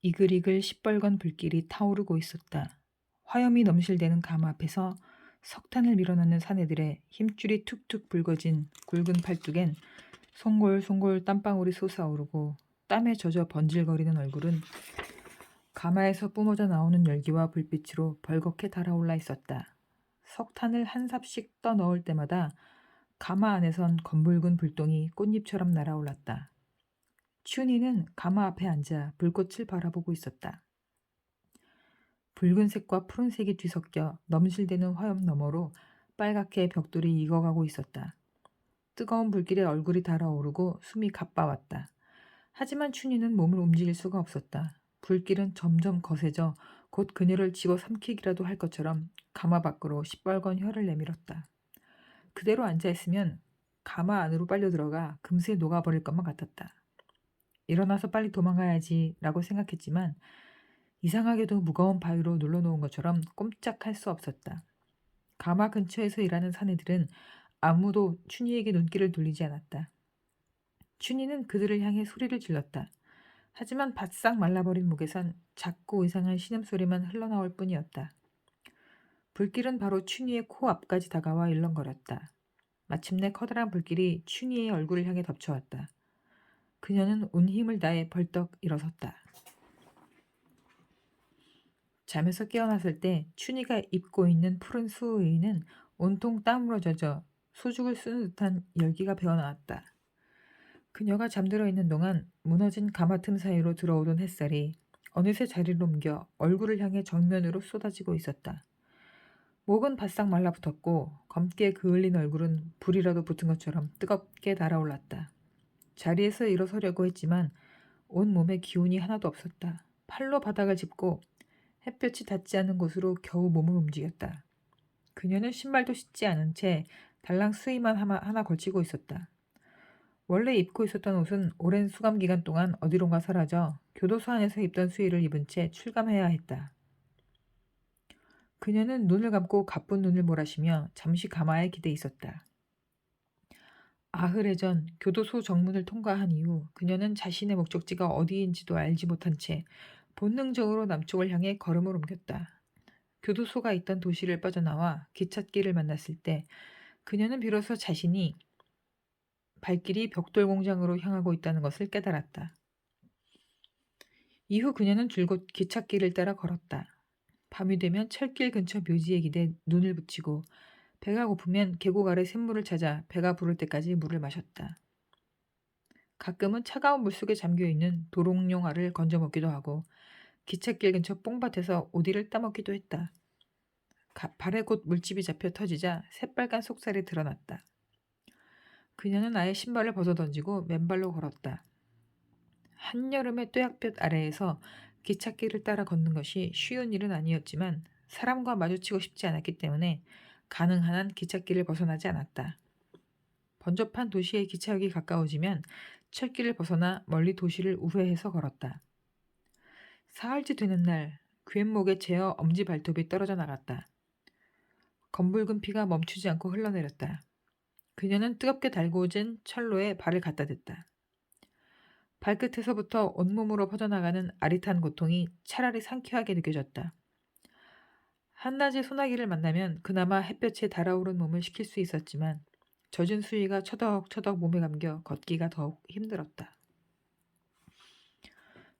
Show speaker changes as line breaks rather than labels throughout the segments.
이글이글 시뻘건 불길이 타오르고 있었다. 화염이 넘실대는 감 앞에서 석탄을 밀어넣는 사내들의 힘줄이 툭툭 붉어진 굵은 팔뚝엔 송골송골 땀방울이 솟아오르고 땀에 젖어 번질거리는 얼굴은 가마에서 뿜어져 나오는 열기와 불빛으로 벌겋게 달아올라 있었다. 석탄을 한 삽씩 떠 넣을 때마다 가마 안에선 검붉은 불똥이 꽃잎처럼 날아올랐다. 춘이는 가마 앞에 앉아 불꽃을 바라보고 있었다. 붉은색과 푸른색이 뒤섞여 넘실대는 화염 너머로 빨갛게 벽돌이 익어가고 있었다. 뜨거운 불길에 얼굴이 달아오르고 숨이 가빠왔다. 하지만 춘이는 몸을 움직일 수가 없었다. 불길은 점점 거세져 곧 그녀를 집어삼키기라도 할 것처럼 가마 밖으로 시뻘건 혀를 내밀었다. 그대로 앉아있으면 가마 안으로 빨려 들어가 금세 녹아버릴 것만 같았다. 일어나서 빨리 도망가야지 라고 생각했지만 이상하게도 무거운 바위로 눌러놓은 것처럼 꼼짝할 수 없었다. 가마 근처에서 일하는 사내들은 아무도 춘희에게 눈길을 돌리지 않았다. 춘희는 그들을 향해 소리를 질렀다. 하지만 바싹 말라버린 목에선 작고 이상한 신음소리만 흘러나올 뿐이었다. 불길은 바로 춘희의 코 앞까지 다가와 일렁거렸다. 마침내 커다란 불길이 춘희의 얼굴을 향해 덮쳐왔다. 그녀는 온 힘을 다해 벌떡 일어섰다. 잠에서 깨어났을 때 춘희가 입고 있는 푸른 수의는 온통 땀으로 젖어 소죽을 쓰는 듯한 열기가 배어나왔다. 그녀가 잠들어 있는 동안 무너진 가마 틈 사이로 들어오던 햇살이 어느새 자리를 옮겨 얼굴을 향해 정면으로 쏟아지고 있었다. 목은 바싹 말라붙었고 검게 그을린 얼굴은 불이라도 붙은 것처럼 뜨겁게 달아올랐다. 자리에서 일어서려고 했지만 온 몸에 기운이 하나도 없었다. 팔로 바닥을 짚고 햇볕이 닿지 않는 곳으로 겨우 몸을 움직였다. 그녀는 신발도 신지 않은 채 달랑 수의만 하나 걸치고 있었다. 원래 입고 있었던 옷은 오랜 수감 기간 동안 어디론가 사라져 교도소 안에서 입던 수의를 입은 채 출감해야 했다. 그녀는 눈을 감고 가쁜 눈을 몰아쉬며 잠시 가마에 기대 있었다. 아흐레 전 교도소 정문을 통과한 이후 그녀는 자신의 목적지가 어디인지도 알지 못한 채 본능적으로 남쪽을 향해 걸음을 옮겼다. 교도소가 있던 도시를 빠져나와 기찻길을 만났을 때 그녀는 비로소 자신이 발길이 벽돌 공장으로 향하고 있다는 것을 깨달았다. 이후 그녀는 줄곧 기찻길을 따라 걸었다. 밤이 되면 철길 근처 묘지에 기대 눈을 붙이고 배가 고프면 계곡 아래 샘물을 찾아 배가 부를 때까지 물을 마셨다. 가끔은 차가운 물속에 잠겨있는 도롱뇽알을 건져 먹기도 하고 기찻길 근처 뽕밭에서 오디를 따먹기도 했다. 발에 곧 물집이 잡혀 터지자 새빨간 속살이 드러났다. 그녀는 아예 신발을 벗어던지고 맨발로 걸었다. 한여름의 뙤약볕 아래에서 기찻길을 따라 걷는 것이 쉬운 일은 아니었지만 사람과 마주치고 싶지 않았기 때문에 가능한 한 기찻길을 벗어나지 않았다. 번잡한 도시의 기차역이 가까워지면 철길을 벗어나 멀리 도시를 우회해서 걸었다. 사흘째 되는 날 귓목에 재어 엄지 발톱이 떨어져 나갔다. 검붉은 피가 멈추지 않고 흘러내렸다. 그녀는 뜨겁게 달구어진 철로에 발을 갖다 댔다. 발끝에서부터 온몸으로 퍼져나가는 아릿한 고통이 차라리 상쾌하게 느껴졌다. 한낮에 소나기를 만나면 그나마 햇볕에 달아오른 몸을 식힐 수 있었지만 젖은 수위가 처덕처덕 몸에 감겨 걷기가 더욱 힘들었다.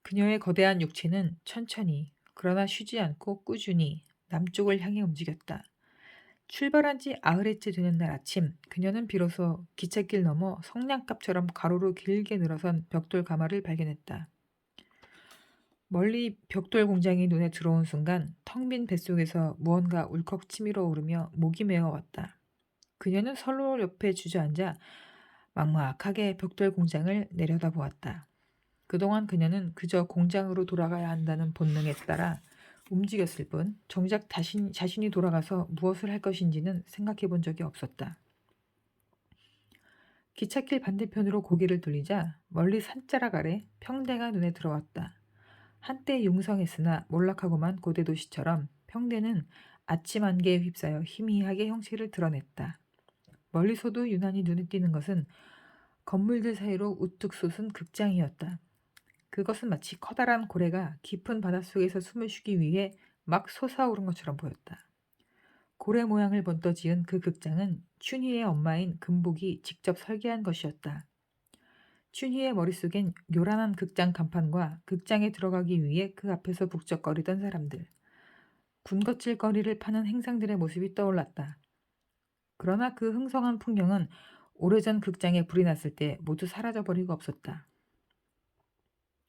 그녀의 거대한 육체는 천천히 그러나 쉬지 않고 꾸준히 남쪽을 향해 움직였다. 출발한 지 아흘째 되는 날 아침 그녀는 비로소 기찻길 너머 성냥갑처럼 가로로 길게 늘어선 벽돌 가마를 발견했다. 멀리 벽돌 공장이 눈에 들어온 순간 텅 빈 뱃속에서 무언가 울컥 치밀어 오르며 목이 메어왔다. 그녀는 선로 옆에 주저앉아 막막하게 벽돌 공장을 내려다보았다. 그동안 그녀는 그저 공장으로 돌아가야 한다는 본능에 따라 움직였을 뿐 정작 자신이 돌아가서 무엇을 할 것인지는 생각해 본 적이 없었다. 기찻길 반대편으로 고개를 돌리자 멀리 산자락 아래 평대가 눈에 들어왔다. 한때 융성했으나 몰락하고만 고대 도시처럼 평대는 아침 안개에 휩싸여 희미하게 형체를 드러냈다. 멀리서도 유난히 눈에 띄는 것은 건물들 사이로 우뚝 솟은 극장이었다. 그것은 마치 커다란 고래가 깊은 바닷속에서 숨을 쉬기 위해 막 솟아오른 것처럼 보였다. 고래 모양을 번떠 지은 그 극장은 춘희의 엄마인 금복이 직접 설계한 것이었다. 춘희의 머릿속엔 요란한 극장 간판과 극장에 들어가기 위해 그 앞에서 북적거리던 사람들, 군것질거리를 파는 행상들의 모습이 떠올랐다. 그러나 그 흥성한 풍경은 오래전 극장에 불이 났을 때 모두 사라져버리고 없었다.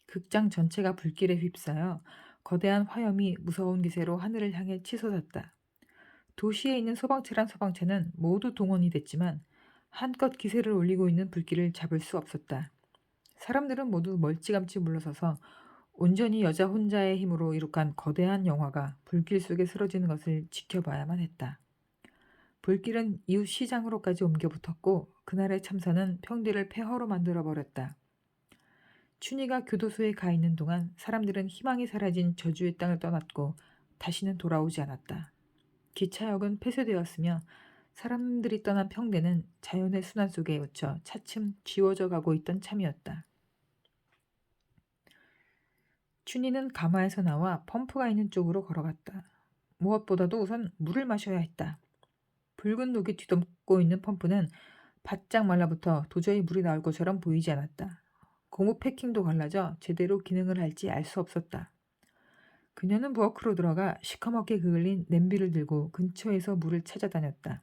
극장 전체가 불길에 휩싸여 거대한 화염이 무서운 기세로 하늘을 향해 치솟았다. 도시에 있는 소방차란 소방차는 모두 동원이 됐지만 한껏 기세를 올리고 있는 불길을 잡을 수 없었다. 사람들은 모두 멀찌감치 물러서서 온전히 여자 혼자의 힘으로 이룩한 거대한 영화가 불길 속에 쓰러지는 것을 지켜봐야만 했다. 불길은 이웃 시장으로까지 옮겨 붙었고 그날의 참사는 평대를 폐허로 만들어버렸다. 춘희가 교도소에 가 있는 동안 사람들은 희망이 사라진 저주의 땅을 떠났고 다시는 돌아오지 않았다. 기차역은 폐쇄되었으며 사람들이 떠난 평대는 자연의 순환 속에 묻혀 차츰 지워져 가고 있던 참이었다. 춘희는 가마에서 나와 펌프가 있는 쪽으로 걸어갔다. 무엇보다도 우선 물을 마셔야 했다. 붉은 녹이 뒤덮고 있는 펌프는 바짝 말라붙어 도저히 물이 나올 것처럼 보이지 않았다. 고무 패킹도 갈라져 제대로 기능을 할지 알 수 없었다. 그녀는 부엌으로 들어가 시커멓게 그을린 냄비를 들고 근처에서 물을 찾아다녔다.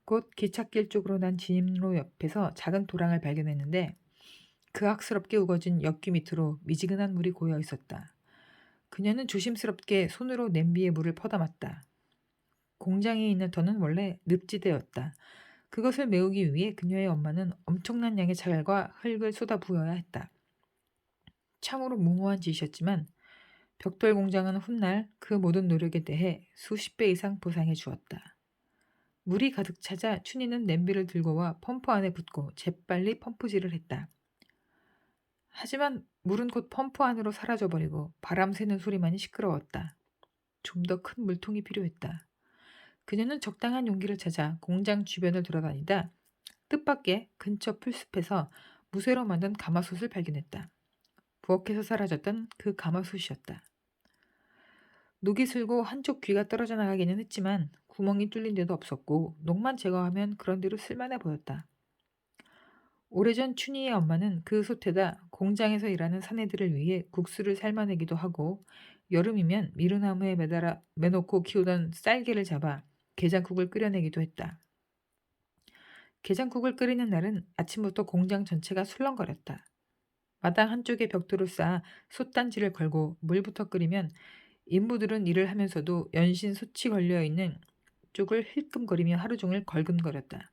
곧 기찻길 쪽으로 난 진입로 옆에서 작은 도랑을 발견했는데 그 악스럽게 우거진 역귀 밑으로 미지근한 물이 고여 있었다. 그녀는 조심스럽게 손으로 냄비에 물을 퍼담았다. 공장에 있는 터는 원래 늪지대였다. 그것을 메우기 위해 그녀의 엄마는 엄청난 양의 자갈과 흙을 쏟아 부어야 했다. 참으로 무모한 짓이었지만 벽돌 공장은 훗날 그 모든 노력에 대해 수십 배 이상 보상해 주었다. 물이 가득 차자 춘희는 냄비를 들고 와 펌프 안에 붓고 재빨리 펌프질을 했다. 하지만 물은 곧 펌프 안으로 사라져버리고 바람 새는 소리만이 시끄러웠다. 좀 더 큰 물통이 필요했다. 그녀는 적당한 용기를 찾아 공장 주변을 돌아다니다 뜻밖의 근처 풀숲에서 무쇠로 만든 가마솥을 발견했다. 부엌에서 사라졌던 그 가마솥이었다. 녹이 슬고 한쪽 귀가 떨어져 나가기는 했지만 구멍이 뚫린 데도 없었고 녹만 제거하면 그런대로 쓸만해 보였다. 오래전 춘희의 엄마는 그 솥에다 공장에서 일하는 사내들을 위해 국수를 삶아내기도 하고 여름이면 미루나무에 매놓고 키우던 쌀개를 잡아 게장국을 끓여내기도 했다. 게장국을 끓이는 날은 아침부터 공장 전체가 술렁거렸다. 마당 한쪽에 벽돌을 쌓아 솥단지를 걸고 물부터 끓이면 인부들은 일을 하면서도 연신 솥이 걸려있는 쪽을 힐끔거리며 하루 종일 걸근거렸다.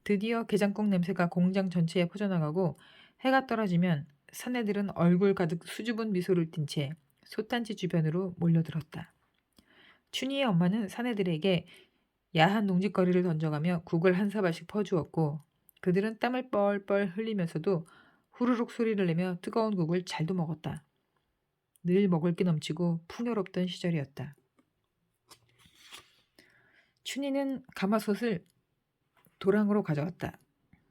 드디어 게장국 냄새가 공장 전체에 퍼져나가고 해가 떨어지면 사내들은 얼굴 가득 수줍은 미소를 띤 채 솥단지 주변으로 몰려들었다. 춘희의 엄마는 사내들에게 야한 농짓거리를 던져가며 국을 한 사발씩 퍼주었고 그들은 땀을 뻘뻘 흘리면서도 후루룩 소리를 내며 뜨거운 국을 잘도 먹었다. 늘 먹을 게 넘치고 풍요롭던 시절이었다. 춘희는 가마솥을 도랑으로 가져왔다.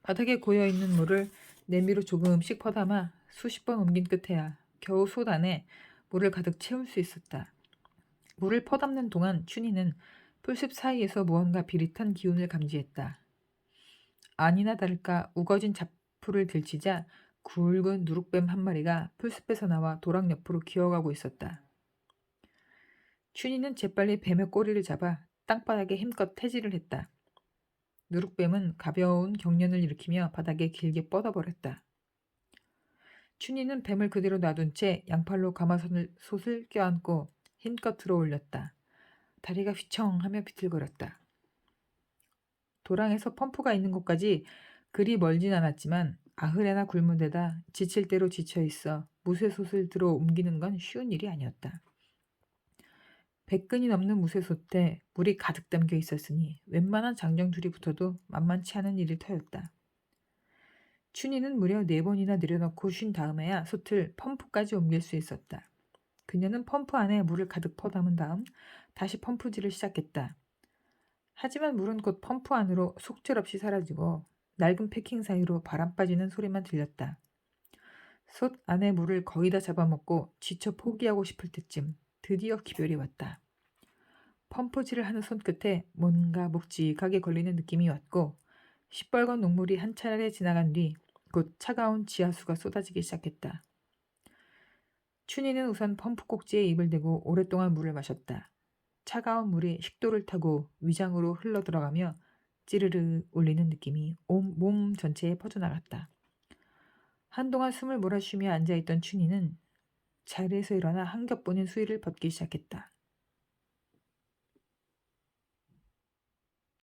바닥에 고여있는 물을 냄비로 조금씩 퍼담아 수십 번 옮긴 끝에야 겨우 솥 안에 물을 가득 채울 수 있었다. 물을 퍼담는 동안 춘희는 풀숲 사이에서 무언가 비릿한 기운을 감지했다. 아니나 다를까 우거진 잡풀을 들치자 굵은 누룩뱀 한 마리가 풀숲에서 나와 도랑 옆으로 기어가고 있었다. 춘희는 재빨리 뱀의 꼬리를 잡아 땅바닥에 힘껏 태질을 했다. 누룩뱀은 가벼운 경련을 일으키며 바닥에 길게 뻗어버렸다. 춘희는 뱀을 그대로 놔둔 채 양팔로 가마솥을 껴안고 힘껏 들어 올렸다. 다리가 휘청하며 비틀거렸다. 도랑에서 펌프가 있는 곳까지 그리 멀진 않았지만 아흐레나 굶은 데다 지칠 대로 지쳐있어 무쇠솥을 들어 옮기는 건 쉬운 일이 아니었다. 100근이 넘는 무쇠솥에 물이 가득 담겨 있었으니 웬만한 장정줄이 붙어도 만만치 않은 일일 터였다. 춘희는 무려 4번이나 내려놓고 쉰 다음에야 솥을 펌프까지 옮길 수 있었다. 그녀는 펌프 안에 물을 가득 퍼담은 다음 다시 펌프질을 시작했다. 하지만 물은 곧 펌프 안으로 속절없이 사라지고 낡은 패킹 사이로 바람 빠지는 소리만 들렸다. 솥 안의 물을 거의 다 잡아먹고 지쳐 포기하고 싶을 때쯤 드디어 기별이 왔다. 펌프질을 하는 손끝에 뭔가 묵직하게 걸리는 느낌이 왔고 시뻘건 녹물이 한 차례 지나간 뒤 곧 차가운 지하수가 쏟아지기 시작했다. 춘희는 우선 펌프 꼭지에 입을 대고 오랫동안 물을 마셨다. 차가운 물이 식도를 타고 위장으로 흘러들어가며 찌르르 울리는 느낌이 온 몸 전체에 퍼져나갔다. 한동안 숨을 몰아쉬며 앉아있던 춘희는 자리에서 일어나 한 겹 보는 수의를 벗기 시작했다.